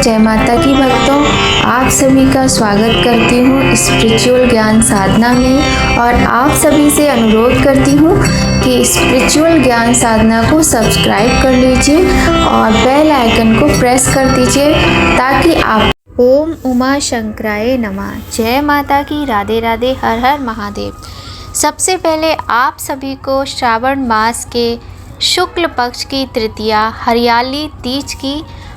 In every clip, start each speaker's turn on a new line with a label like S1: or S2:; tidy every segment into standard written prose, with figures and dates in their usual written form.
S1: जय माता की भक्तों, आप सभी का स्वागत करती हूँ स्पिरिचुअल ज्ञान साधना में। और आप सभी से अनुरोध करती हूँ कि स्पिरिचुअल ज्ञान साधना को सब्सक्राइब कर लीजिए और बेल आइकन को प्रेस कर दीजिए ताकि आप। ओम उमा शंकराय नमः। जय माता की, राधे राधे, हर हर महादेव। सबसे पहले आप सभी को श्रावण मास के शुक्ल पक्ष की तृतीया हरियाली तीज की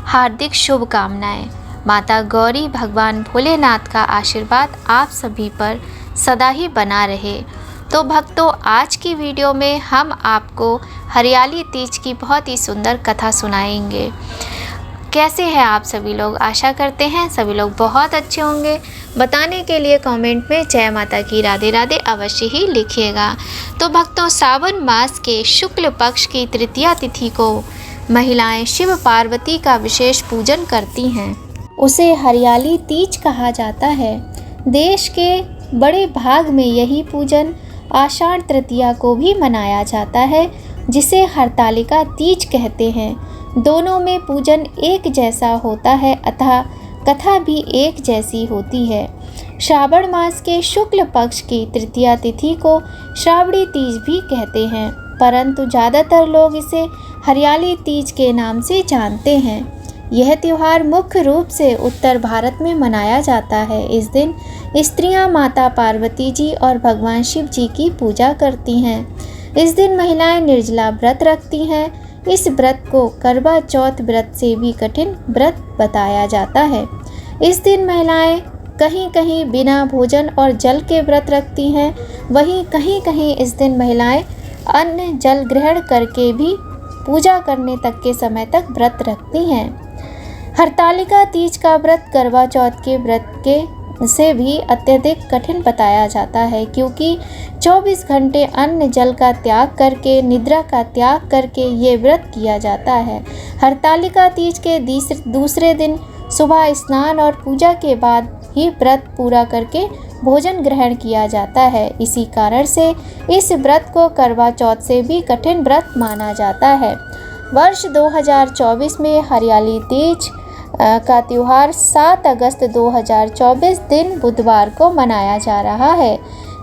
S1: हार्दिक शुभकामनाएं। माता गौरी, भगवान भोलेनाथ का आशीर्वाद आप सभी पर सदा ही बना रहे। तो भक्तों, आज की वीडियो में हम आपको हरियाली तीज की बहुत ही सुंदर कथा सुनाएंगे। कैसे हैं आप सभी लोग? आशा करते हैं सभी लोग बहुत अच्छे होंगे। बताने के लिए कमेंट में जय माता की, राधे राधे अवश्य ही लिखिएगा। तो भक्तों, सावन मास के शुक्ल पक्ष की तृतीया तिथि को महिलाएं शिव पार्वती का विशेष पूजन करती हैं। उसे हरियाली तीज कहा जाता है। देश के बड़े भाग में यही पूजन आषाढ़ तृतीया को भी मनाया जाता है, जिसे हरतालिका तीज कहते हैं। दोनों में पूजन एक जैसा होता है, अतः कथा भी एक जैसी होती है। श्रावण मास के शुक्ल पक्ष की तृतीया तिथि को श्रावणी तीज भी कहते हैं, परंतु ज़्यादातर लोग इसे हरियाली तीज के नाम से जानते हैं। यह त्यौहार मुख्य रूप से उत्तर भारत में मनाया जाता है। इस दिन स्त्रियां माता पार्वती जी और भगवान शिव जी की पूजा करती हैं। इस दिन महिलाएं निर्जला व्रत रखती हैं। इस व्रत को करवा चौथ व्रत से भी कठिन व्रत बताया जाता है। इस दिन महिलाएं कहीं कहीं बिना भोजन और जल के व्रत रखती हैं। वहीं कहीं कहीं इस दिन महिलाएं अन्न जल ग्रहण करके भी पूजा करने तक के समय तक व्रत रखती हैं। हरतालिका तीज का व्रत करवा चौथ के व्रत के से भी अत्यधिक कठिन बताया जाता है, क्योंकि 24 घंटे अन्न जल का त्याग करके, निद्रा का त्याग करके ये व्रत किया जाता है। हरतालिका तीज के दूसरे दिन सुबह स्नान और पूजा के बाद ही व्रत पूरा करके भोजन ग्रहण किया जाता है। इसी कारण से इस व्रत को करवा चौथ से भी कठिन व्रत माना जाता है। वर्ष 2024 में हरियाली तीज का त्यौहार 7 अगस्त 2024 दिन बुधवार को मनाया जा रहा है।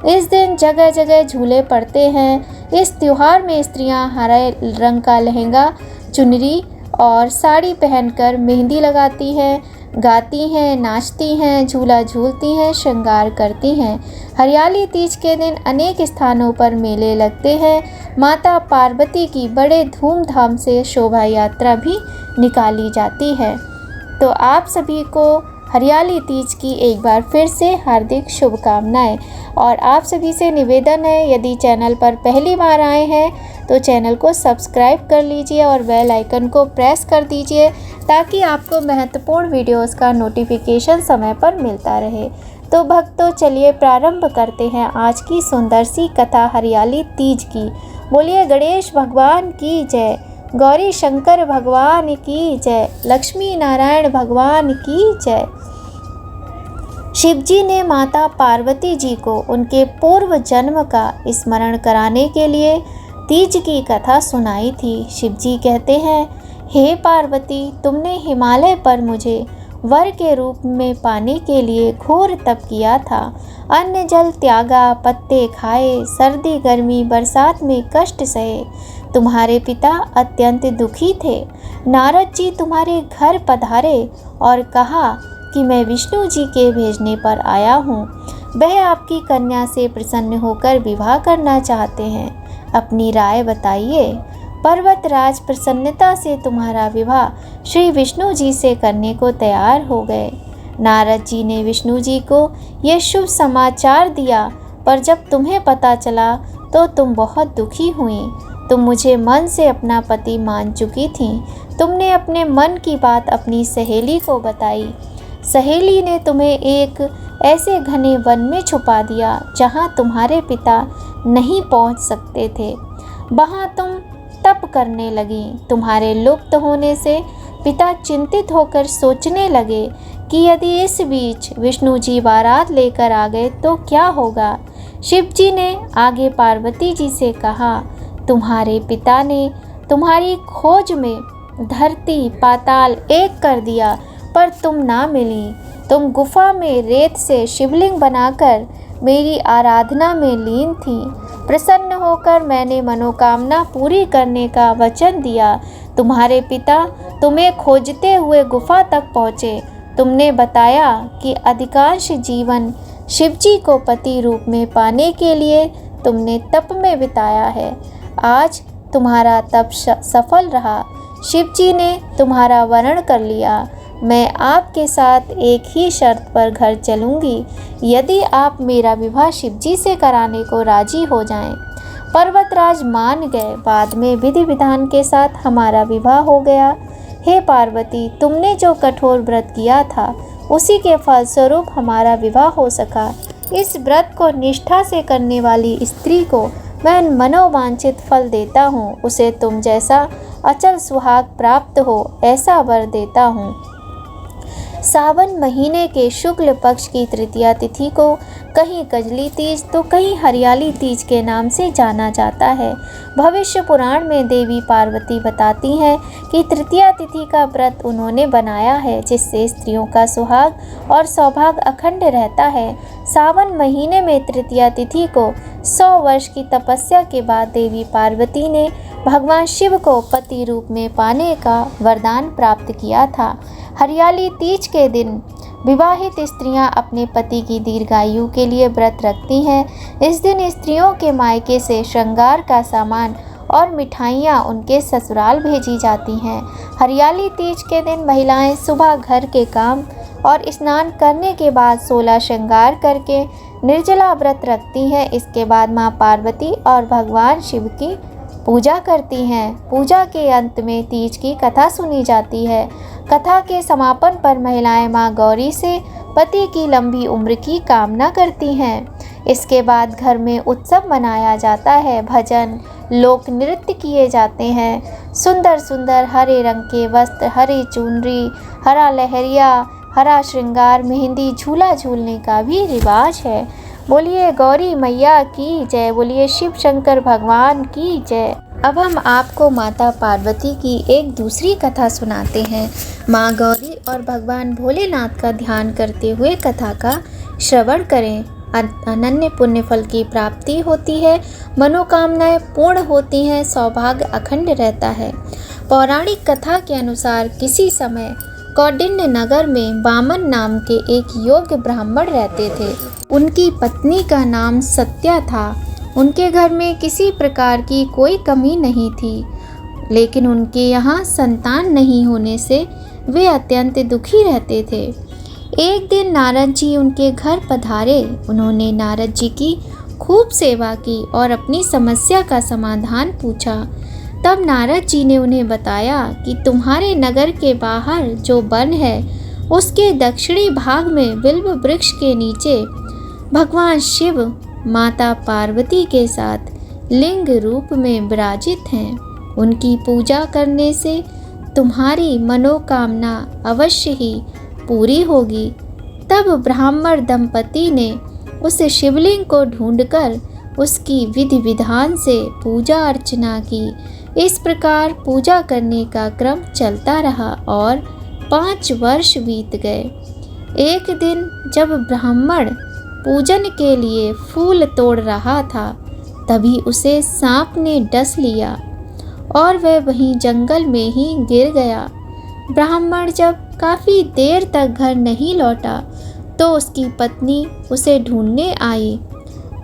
S1: इस दिन जगह जगह झूले पड़ते हैं। इस त्यौहार में स्त्रियां हरे रंग का लहंगा, चुनरी और साड़ी पहनकर मेहंदी लगाती हैं, गाती हैं, नाचती हैं, झूला झूलती हैं, श्रृंगार करती हैं। हरियाली तीज के दिन अनेक स्थानों पर मेले लगते हैं। माता पार्वती की बड़े धूमधाम से शोभा यात्रा भी निकाली जाती है। तो आप सभी को हरियाली तीज की एक बार फिर से हार्दिक शुभकामनाएं। और आप सभी से निवेदन है, यदि चैनल पर पहली बार आए हैं तो चैनल को सब्सक्राइब कर लीजिए और बेल आइकन को प्रेस कर दीजिए ताकि आपको महत्वपूर्ण वीडियोस का नोटिफिकेशन समय पर मिलता रहे। तो भक्तों, चलिए प्रारंभ करते हैं आज की सुंदर सी कथा हरियाली तीज की। बोलिए गणेश भगवान की जय, गौरी शंकर भगवान की जय, लक्ष्मी नारायण भगवान की जय। शिवजी ने माता पार्वती जी को उनके पूर्व जन्म का स्मरण कराने के लिए तीज की कथा सुनाई थी। शिवजी कहते हैं, हे पार्वती, तुमने हिमालय पर मुझे वर के रूप में पाने के लिए घोर तप किया था। अन्न जल त्यागा, पत्ते खाए, सर्दी गर्मी बरसात में कष्ट सहे। तुम्हारे पिता अत्यंत दुखी थे। नारद जी तुम्हारे घर पधारे और कहा कि मैं विष्णु जी के भेजने पर आया हूँ। वह आपकी कन्या से प्रसन्न होकर विवाह करना चाहते हैं। अपनी राय बताइए। पर्वतराज प्रसन्नता से तुम्हारा विवाह श्री विष्णु जी से करने को तैयार हो गए। नारद जी ने विष्णु जी को यह शुभ समाचार दिया, पर जब तुम्हें पता चला तो तुम बहुत दुखी हुई। तुम मुझे मन से अपना पति मान चुकी थी। तुमने अपने मन की बात अपनी सहेली को बताई। सहेली ने तुम्हें एक ऐसे घने वन में छुपा दिया जहाँ तुम्हारे पिता नहीं पहुँच सकते थे। वहाँ तुम तप करने लगी। तुम्हारे लुप्त होने से पिता चिंतित होकर सोचने लगे कि यदि इस बीच विष्णु जी बारात लेकर आ गए तो क्या होगा। शिव जी ने आगे पार्वती जी से कहा, तुम्हारे पिता ने तुम्हारी खोज में धरती पाताल एक कर दिया। पर तुम ना मिली। तुम गुफा में रेत से शिवलिंग बनाकर मेरी आराधना में लीन थी। प्रसन्न होकर मैंने मनोकामना पूरी करने का वचन दिया। तुम्हारे पिता तुम्हें खोजते हुए गुफा तक पहुँचे। तुमने बताया कि अधिकांश जीवन शिवजी को पति रूप में पाने के लिए तुमने तप में बिताया है। आज तुम्हारा तप सफल रहा। शिवजी ने तुम्हारा वरण कर लिया। मैं आपके साथ एक ही शर्त पर घर चलूँगी, यदि आप मेरा विवाह शिवजी से कराने को राजी हो जाएं। पर्वतराज मान गए। बाद में विधि विधान के साथ हमारा विवाह हो गया। हे पार्वती, तुमने जो कठोर व्रत किया था उसी के फलस्वरूप हमारा विवाह हो सका। इस व्रत को निष्ठा से करने वाली स्त्री को मैं मनोवांछित फल देता हूँ। उसे तुम जैसा अचल सुहाग प्राप्त हो ऐसा वर देता हूँ। सावन महीने के शुक्ल पक्ष की तृतीया तिथि को कहीं कजली तीज तो कहीं हरियाली तीज के नाम से जाना जाता है। भविष्य पुराण में देवी पार्वती बताती हैं कि तृतीया तिथि का व्रत उन्होंने बनाया है, जिससे स्त्रियों का सुहाग और सौभाग्य अखंड रहता है। सावन महीने में तृतीया तिथि को 100 वर्ष की तपस्या के बाद देवी पार्वती ने भगवान शिव को पति रूप में पाने का वरदान प्राप्त किया था। हरियाली तीज के दिन विवाहित स्त्रियां अपने पति की दीर्घायु के लिए व्रत रखती हैं। इस दिन स्त्रियों के मायके से श्रृंगार का सामान और मिठाइयाँ उनके ससुराल भेजी जाती हैं। हरियाली तीज के दिन महिलाएं सुबह घर के काम और स्नान करने के बाद 16 श्रृंगार करके निर्जला व्रत रखती हैं। इसके बाद माँ पार्वती और भगवान शिव की पूजा करती हैं। पूजा के अंत में तीज की कथा सुनी जाती है। कथा के समापन पर महिलाएं माँ गौरी से पति की लंबी उम्र की कामना करती हैं। इसके बाद घर में उत्सव मनाया जाता है। भजन, लोक नृत्य किए जाते हैं। सुंदर सुंदर हरे रंग के वस्त्र, हरी चुनरी, हरा लहरिया, हरा श्रृंगार, मेहंदी, झूला झूलने का भी रिवाज है। बोलिए गौरी मैया की जय, बोलिए शिव शंकर भगवान की जय। अब हम आपको माता पार्वती की एक दूसरी कथा सुनाते हैं। माँ गौरी और भगवान भोलेनाथ का ध्यान करते हुए कथा का श्रवण करें। अनन्य पुण्य फल की प्राप्ति होती है, मनोकामनाएं पूर्ण होती हैं, सौभाग्य अखंड रहता है। पौराणिक कथा के अनुसार किसी समय कौंडिन्य नगर में वामन नाम के एक योग्य ब्राह्मण रहते थे। उनकी पत्नी का नाम सत्या था। उनके घर में किसी प्रकार की कोई कमी नहीं थी, लेकिन उनके यहाँ संतान नहीं होने से वे अत्यंत दुखी रहते थे। एक दिन नारद जी उनके घर पधारे। उन्होंने नारद जी की खूब सेवा की और अपनी समस्या का समाधान पूछा। तब नारद जी ने उन्हें बताया कि तुम्हारे नगर के बाहर जो वन है उसके दक्षिणी भाग में बिल्व वृक्ष के नीचे भगवान शिव माता पार्वती के साथ लिंग रूप में विराजित हैं। उनकी पूजा करने से तुम्हारी मनोकामना अवश्य ही पूरी होगी। तब ब्राह्मण दंपति ने उस शिवलिंग को ढूंढकर उसकी विधि विधान से पूजा अर्चना की। इस प्रकार पूजा करने का क्रम चलता रहा और 5 वर्ष बीत गए। एक दिन जब ब्राह्मण पूजन के लिए फूल तोड़ रहा था, तभी उसे सांप ने डस लिया और वह वहीं जंगल में ही गिर गया। ब्राह्मण जब काफ़ी देर तक घर नहीं लौटा तो उसकी पत्नी उसे ढूंढने आई।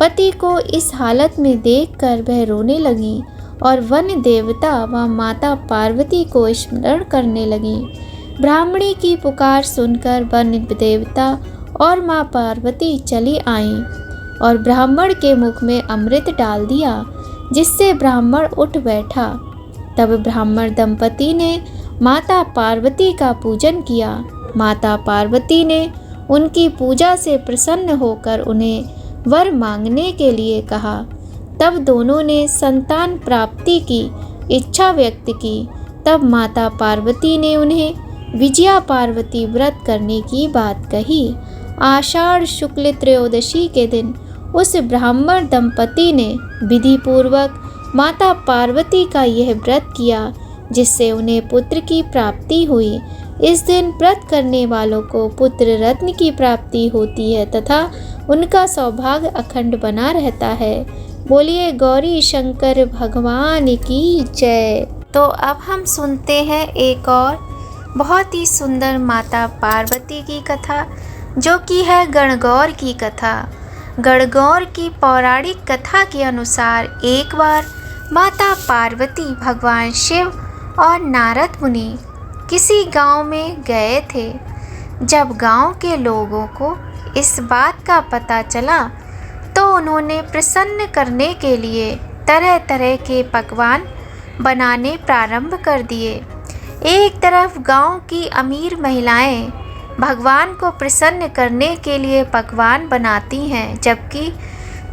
S1: पति को इस हालत में देखकर वह रोने लगी और वन देवता व माता पार्वती को स्मरण करने लगी। ब्राह्मणी की पुकार सुनकर वन देवता और माँ पार्वती चली आईं और ब्राह्मण के मुख में अमृत डाल दिया, जिससे ब्राह्मण उठ बैठा। तब ब्राह्मण दंपति ने माता पार्वती का पूजन किया। माता पार्वती ने उनकी पूजा से प्रसन्न होकर उन्हें वर मांगने के लिए कहा। तब दोनों ने संतान प्राप्ति की इच्छा व्यक्त की। तब माता पार्वती ने उन्हें विजया पार्वती व्रत करने की बात कही। आषाढ़ शुक्ल त्रयोदशी के दिन उस ब्राह्मण दंपति ने विधि पूर्वक माता पार्वती का यह व्रत किया। जिससे उन्हें पुत्र की प्राप्ति हुई। इस दिन व्रत करने वालों को पुत्र रत्न की प्राप्ति होती है तथा उनका सौभाग्य अखंड बना रहता है। बोलिए गौरी शंकर भगवान की जय। तो अब हम सुनते हैं एक और बहुत ही सुंदर माता पार्वती की कथा, जो कि है गणगौर की कथा। गणगौर की पौराणिक कथा के अनुसार एक बार माता पार्वती भगवान शिव और नारद मुनि किसी गांव में गए थे। जब गांव के लोगों को इस बात का पता चला तो उन्होंने प्रसन्न करने के लिए तरह तरह के पकवान बनाने प्रारंभ कर दिए। एक तरफ गांव की अमीर महिलाएं भगवान को प्रसन्न करने के लिए पकवान बनाती हैं, जबकि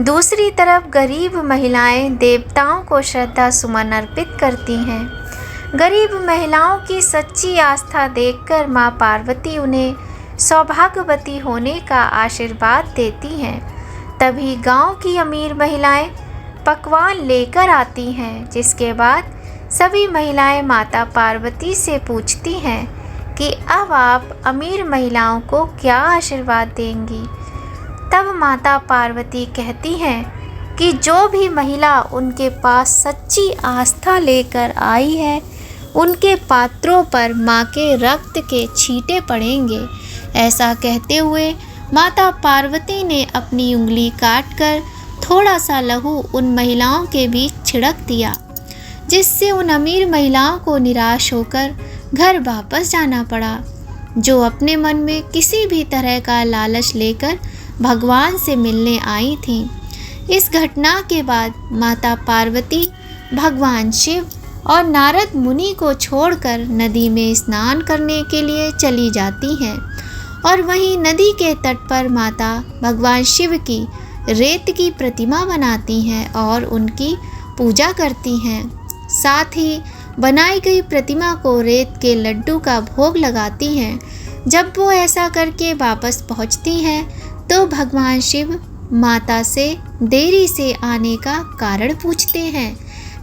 S1: दूसरी तरफ गरीब महिलाएं देवताओं को श्रद्धा सुमन अर्पित करती हैं। गरीब महिलाओं की सच्ची आस्था देखकर मां पार्वती उन्हें सौभाग्यवती होने का आशीर्वाद देती हैं। तभी गांव की अमीर महिलाएं पकवान लेकर आती हैं, जिसके बाद सभी महिलाएं माता पार्वती से पूछती हैं कि अब आप अमीर महिलाओं को क्या आशीर्वाद देंगी। तब माता पार्वती कहती हैं कि जो भी महिला उनके पास सच्ची आस्था लेकर आई है, उनके पात्रों पर माँ के रक्त के छींटे पड़ेंगे। ऐसा कहते हुए माता पार्वती ने अपनी उंगली काटकर थोड़ा सा लहू उन महिलाओं के बीच छिड़क दिया, जिससे उन अमीर महिलाओं को निराश होकर घर वापस जाना पड़ा, जो अपने मन में किसी भी तरह का लालच लेकर भगवान से मिलने आई थीं। इस घटना के बाद माता पार्वती भगवान शिव और नारद मुनि को छोड़कर नदी में स्नान करने के लिए चली जाती हैं और वहीं नदी के तट पर माता भगवान शिव की रेत की प्रतिमा बनाती हैं और उनकी पूजा करती हैं। साथ ही बनाई गई प्रतिमा को रेत के लड्डू का भोग लगाती हैं। जब वो ऐसा करके वापस पहुंचती हैं तो भगवान शिव माता से देरी से आने का कारण पूछते हैं।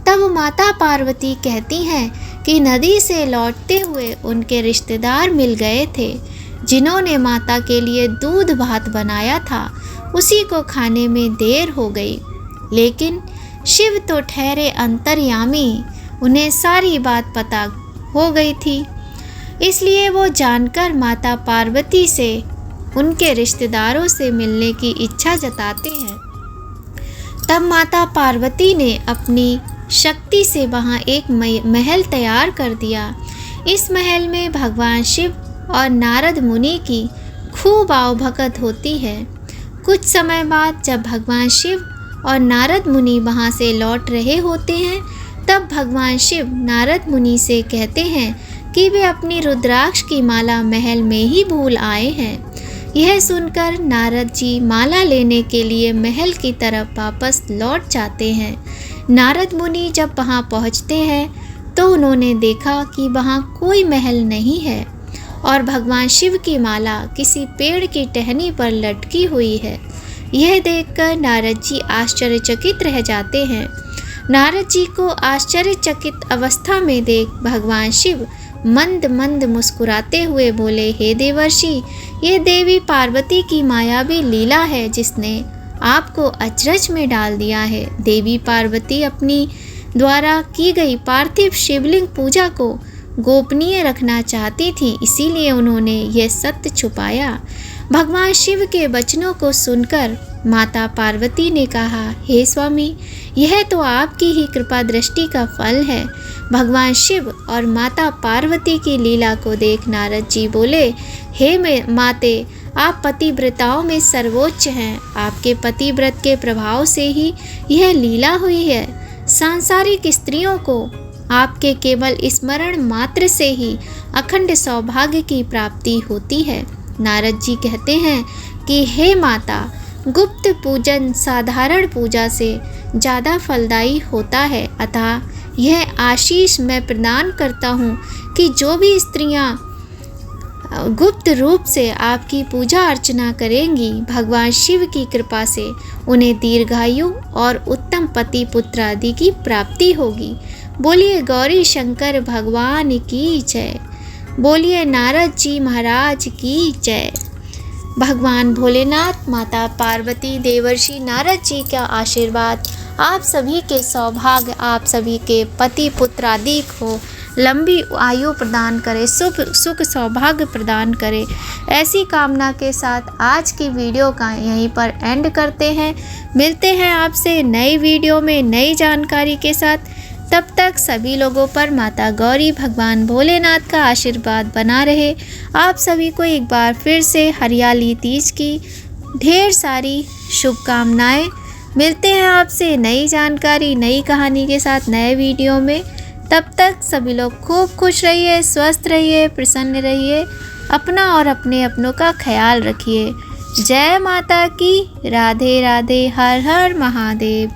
S1: तब माता पार्वती कहती हैं कि नदी से लौटते हुए उनके रिश्तेदार मिल गए थे, जिन्होंने माता के लिए दूध भात बनाया था। उसी को खाने में देर हो गई, लेकिन शिव तो ठहरे अंतर्यामी, उन्हें सारी बात पता हो गई थी। इसलिए वो जानकर माता पार्वती से उनके रिश्तेदारों से मिलने की इच्छा जताते हैं। तब माता पार्वती ने अपनी शक्ति से वहाँ एक महल तैयार कर दिया। इस महल में भगवान शिव और नारद मुनि की खूब आवभगत होती है। कुछ समय बाद जब भगवान शिव और नारद मुनि वहाँ से लौट रहे होते हैं, तब भगवान शिव नारद मुनि से कहते हैं कि वे अपनी रुद्राक्ष की माला महल में ही भूल आए हैं। यह सुनकर नारद जी माला लेने के लिए महल की तरफ वापस लौट जाते हैं। नारद मुनि जब वहाँ पहुँचते हैं तो उन्होंने देखा कि वहाँ कोई महल नहीं है और भगवान शिव की माला किसी पेड़ की टहनी पर लटकी हुई है। यह देखकर नारद जी आश्चर्यचकित रह जाते हैं। नारद जी को आश्चर्यचकित अवस्था में देख भगवान शिव मंद मंद मुस्कुराते हुए बोले, हे देवर्षि, ये देवी पार्वती की मायावी लीला है जिसने आपको अचरज में डाल दिया है। देवी पार्वती अपनी द्वारा की गई पार्थिव शिवलिंग पूजा को गोपनीय रखना चाहती थी, इसीलिए उन्होंने यह सत्य छुपाया। भगवान शिव के वचनों को सुनकर माता पार्वती ने कहा, हे स्वामी, यह तो आपकी ही कृपा दृष्टि का फल है। भगवान शिव और माता पार्वती की लीला को देख नारद जी बोले, हे माते, आप पतिव्रताओं में सर्वोच्च हैं। आपके पतिव्रत के प्रभाव से ही यह लीला हुई है। सांसारिक स्त्रियों को आपके केवल स्मरण मात्र से ही अखंड सौभाग्य की प्राप्ति होती है। नारद जी कहते हैं कि हे माता, गुप्त पूजन साधारण पूजा से ज़्यादा फलदायी होता है, अतः यह आशीष मैं प्रदान करता हूँ कि जो भी स्त्रियाँ गुप्त रूप से आपकी पूजा अर्चना करेंगी, भगवान शिव की कृपा से उन्हें दीर्घायु और उत्तम पति पुत्र आदि की प्राप्ति होगी। बोलिए गौरी शंकर भगवान की जय। बोलिए नारद जी महाराज की जय। भगवान भोलेनाथ, माता पार्वती, देवर्षि नारद जी का आशीर्वाद आप सभी के सौभाग्य, आप सभी के पति पुत्र आदि को लंबी आयु प्रदान करे, सुख सौभाग्य प्रदान करे। ऐसी कामना के साथ आज की वीडियो का यहीं पर एंड करते हैं। मिलते हैं आपसे नई वीडियो में नई जानकारी के साथ। तब तक सभी लोगों पर माता गौरी, भगवान भोलेनाथ का आशीर्वाद बना रहे। आप सभी को एक बार फिर से हरियाली तीज की ढेर सारी शुभकामनाएं। मिलते हैं आपसे नई जानकारी, नई कहानी के साथ नए वीडियो में। तब तक सभी लोग खूब खुश रहिए, स्वस्थ रहिए, प्रसन्न रहिए। अपना और अपने अपनों का ख्याल रखिए। जय माता की। राधे राधे। हर हर महादेव।